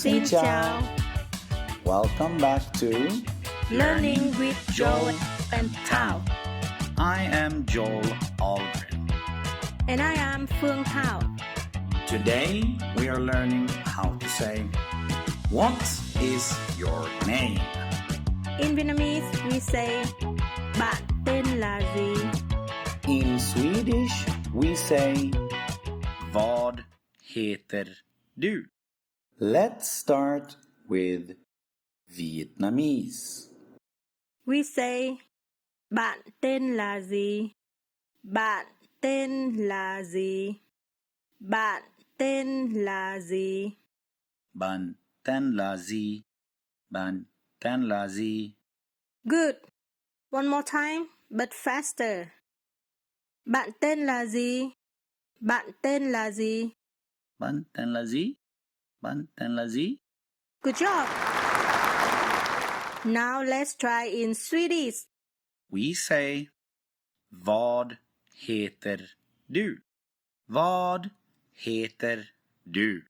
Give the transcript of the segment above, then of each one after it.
Xin chào. Welcome back to Learning with Joel and Thảo. I am Joel Aldrin. And I am Phương Thảo. Today we are learning how to say, what is your name? In Vietnamese, we say, bạn tên là gì? In Swedish, we say, vad heter du? Let's start with Vietnamese. We say, bạn tên là gì? Bạn tên là gì? Bạn tên là gì? Bạn tên là gì? Bạn tên là gì? Good. One more time, but faster. Bạn tên là gì? Bạn tên là gì? Bạn tên là gì? Bạn tên là gì? Good job. Now let's try in Swedish. We say, vad heter du? Vad heter du?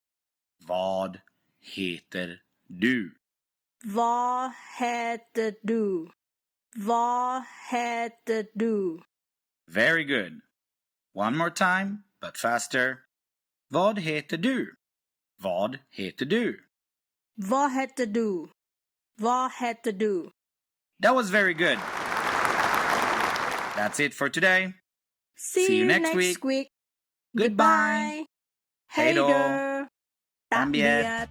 Vad heter du? Vad heter du? Vad heter du? Very good. One more time, but faster. Vad heter du? Vad heter du? Vad heter du? Vad heter du? That was very good. That's it for today. See you next week. Goodbye. Hej då. då. Tạm Tạm biệt. biệt.